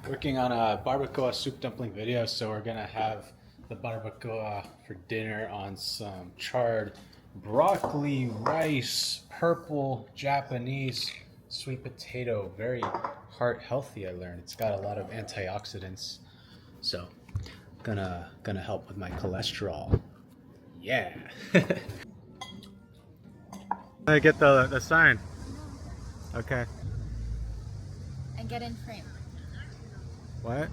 Working on a barbacoa soup dumpling video, so we're gonna have the barbacoa for dinner on some charred broccoli, rice, purple Japanese sweet potato. Very heart healthy, I learned. It's got a lot of antioxidants, so gonna help with my cholesterol. Yeah. I get the sign. Okay. And get in frame. What?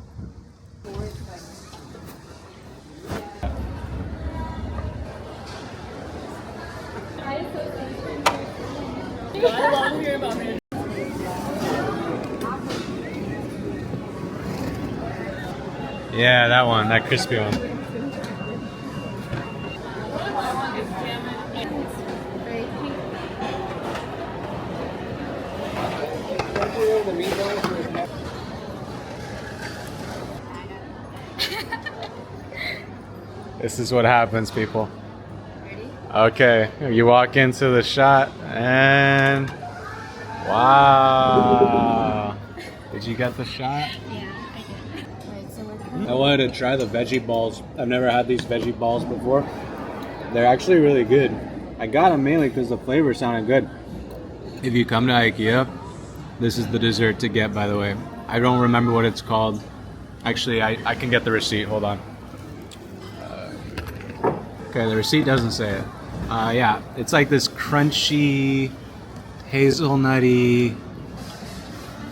Yeah, that one, that crispy one. This is what happens, people. Ready? Okay, you walk into the shot and wow. Did you get the shot? Yeah, I did. Alright, so we're I wanted to try the veggie balls. I've never had these veggie balls before. They're actually really good. I got them mainly because the flavor sounded good. If you come to Ikea, this is the dessert to get, by the way. I don't remember what it's called. Actually, I can get the receipt. Hold on. Okay, the receipt doesn't say it. Yeah, it's like this crunchy, hazelnutty,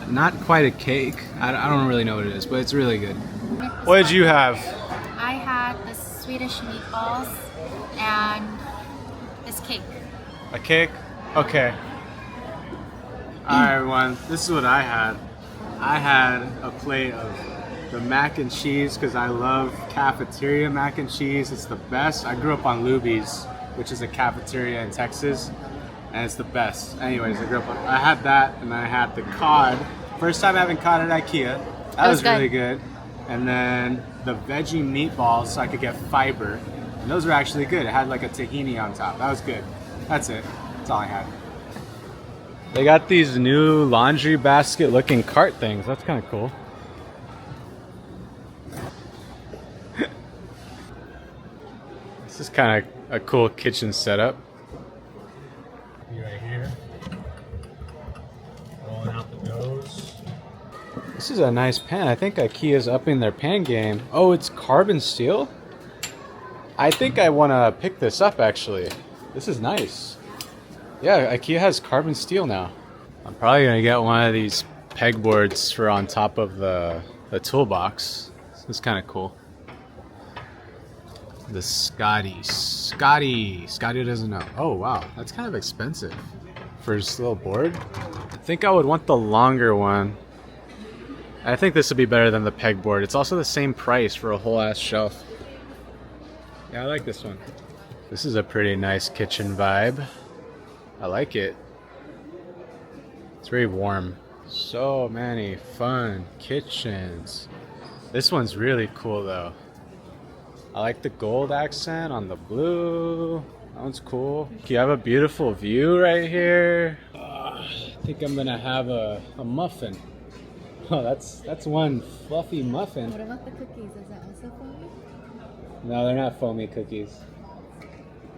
not quite a cake. I don't really know what it is, but it's really good. What did you have? I had the Swedish meatballs and this cake. A cake? Okay. Alright everyone, this is what I had. I had a plate of the mac and cheese because I love cafeteria mac and cheese. It's the best. I grew up on Luby's, which is a cafeteria in Texas, and it's the best. Anyways, I had that, and I had the cod. First time having cod at Ikea. That was really good. And then the veggie meatballs so I could get fiber. And those were actually good. It had like a tahini on top. That was good. That's it. That's all I had. They got these new laundry basket looking cart things. That's kind of cool. This is kind of a cool kitchen setup. Right here. Rolling out the nose. This is a nice pan. I think Ikea's upping their pan game. Oh, it's carbon steel? I think I want to pick this up actually. This is nice. Yeah, Ikea has carbon steel now. I'm probably going to get one of these pegboards for on top of the toolbox. This is kind of cool. The Scotty doesn't know. Oh wow, that's kind of expensive for this little board. I think I would want the longer one. I think this would be better than the pegboard. It's also the same price for a whole ass shelf. Yeah, I like this one. This is a pretty nice kitchen vibe. I like it. It's very warm. So many fun kitchens. This one's really cool though. I like the gold accent on the blue. That one's cool. You have a beautiful view right here. I think I'm gonna have a muffin. Oh, that's one fluffy muffin. What about the cookies? Is that also foamy? No, they're not foamy cookies. I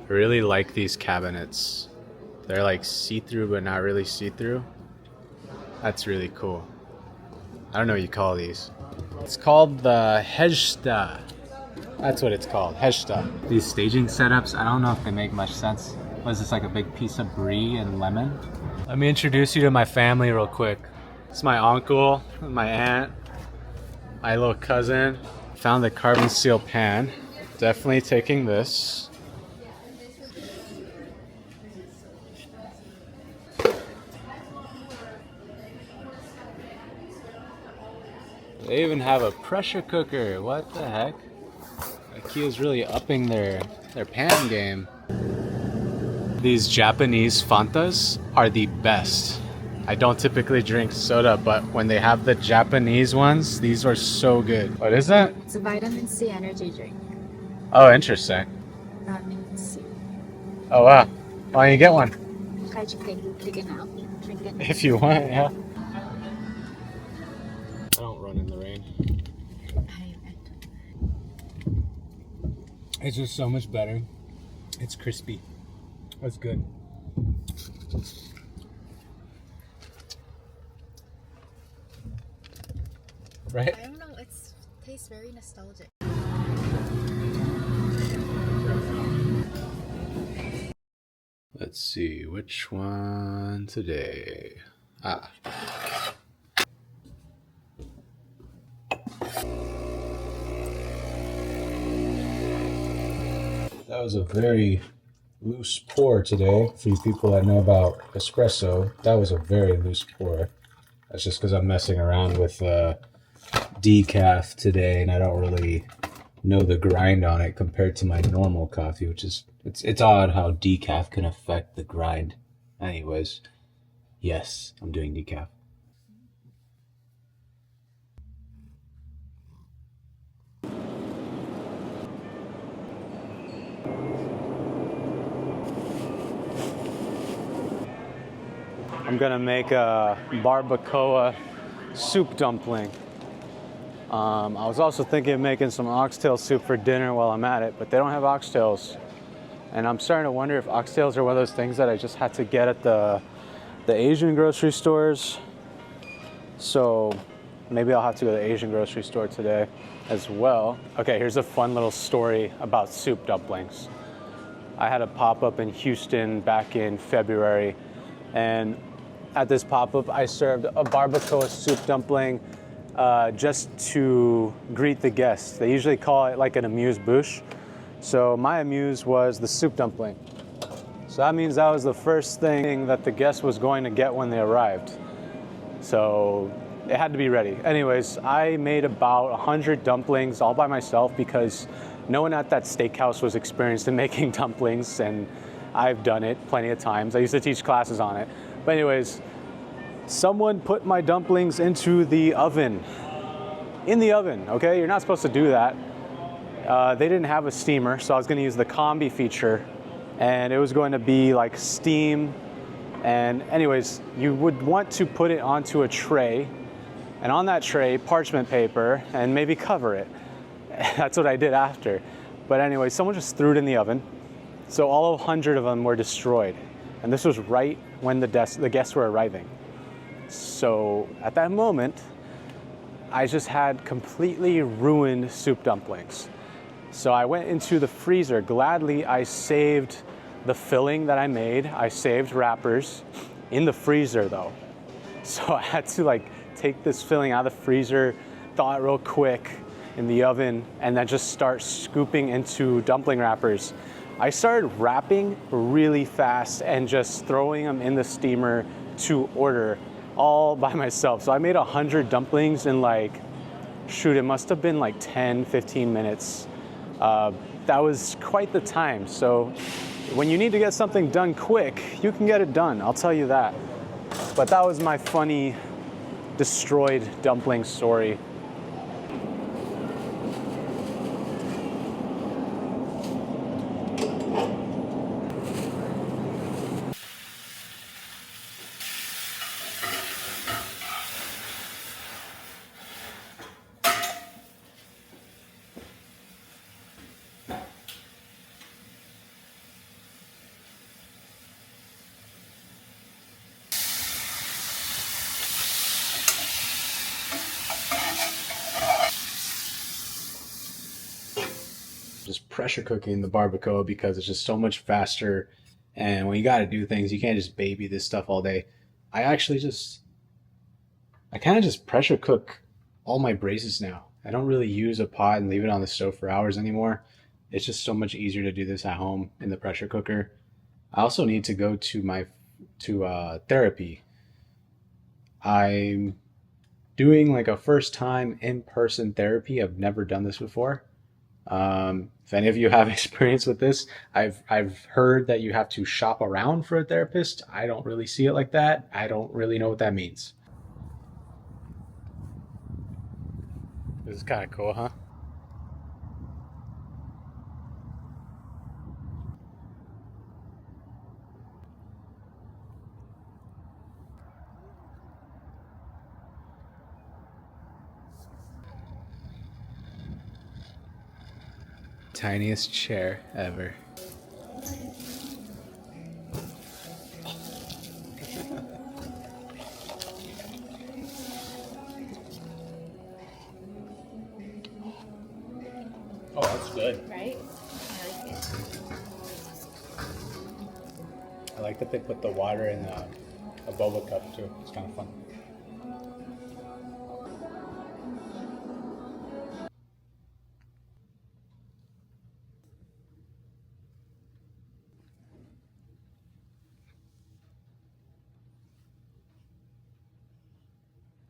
really like these cabinets. They're like see-through, but not really see-through. That's really cool. I don't know what you call these. It's called the Hejsta. That's what it's called, Hejsta. These staging setups, I don't know if they make much sense. Was this like a big piece of brie and lemon? Let me introduce you to my family real quick. It's my uncle, my aunt, my little cousin. Found the carbon steel pan. Definitely taking this. They even have a pressure cooker. What the heck? Ikea's really upping their pan game. These Japanese Fantas are the best. I don't typically drink soda, but when they have the Japanese ones, these are so good. What is that? It's a vitamin C energy drink. Oh, interesting. Vitamin C. Oh, wow. Why don't you get one? Try to take it now. Drink it. If you want, yeah. I don't run in the rain. It's just so much better. It's crispy. That's good. Right? I don't know, it tastes very nostalgic. Let's see, which one today? Ah. That was a very loose pour today. For you people that know about espresso, that was a very loose pour. That's just because I'm messing around with decaf today, and I don't really know the grind on it compared to my normal coffee, which is it's odd how decaf can affect the grind. Anyways, yes, I'm doing decaf. I'm gonna make a barbacoa soup dumpling. I was also thinking of making some oxtail soup for dinner while I'm at it, but they don't have oxtails. And I'm starting to wonder if oxtails are one of those things that I just had to get at the Asian grocery stores. So maybe I'll have to go to the Asian grocery store today as well. Okay, here's a fun little story about soup dumplings. I had a pop-up in Houston back in February, and at this pop-up I served a barbacoa soup dumpling just to greet the guests. They usually call it like an amuse-bouche. So my amuse was the soup dumpling. So that means that was the first thing that the guest was going to get when they arrived. So it had to be ready. Anyways, I made about 100 dumplings all by myself because no one at that steakhouse was experienced in making dumplings, and I've done it plenty of times. I used to teach classes on it. But anyways, someone put my dumplings into the oven. In the oven, okay? You're not supposed to do that. They didn't have a steamer, so I was gonna use the combi feature, and it was going to be like steam. And anyways, you would want to put it onto a tray, and on that tray, parchment paper, and maybe cover it. That's what I did after. But anyway, someone just threw it in the oven. So all 100 of them were destroyed. And this was right when the guests were arriving. So at that moment, I just had completely ruined soup dumplings. So I went into the freezer. Gladly, I saved the filling that I made. I saved wrappers in the freezer though. So I had to like take this filling out of the freezer, thaw it real quick in the oven, and then just start scooping into dumpling wrappers. I started wrapping really fast and just throwing them in the steamer to order all by myself. So I made 100 dumplings in like, shoot, it must have been like 10, 15 minutes. That was quite the time. So when you need to get something done quick, you can get it done, I'll tell you that. But that was my funny destroyed dumpling story. Just pressure cooking the barbacoa because it's just so much faster. And when you got to do things, you can't just baby this stuff all day. I kind of just pressure cook all my braces now. I don't really use a pot and leave it on the stove for hours anymore. It's just so much easier to do this at home in the pressure cooker. I also need to go to therapy. I'm doing like a first time in-person therapy. I've never done this before. If any of you have experience with this, I've heard that you have to shop around for a therapist. I don't really see it like that. I don't really know what that means. This is kind of cool, huh? tiniest chair ever. Oh, that's good. Right? I like it. I like that they put the water in a boba cup too. It's kind of fun.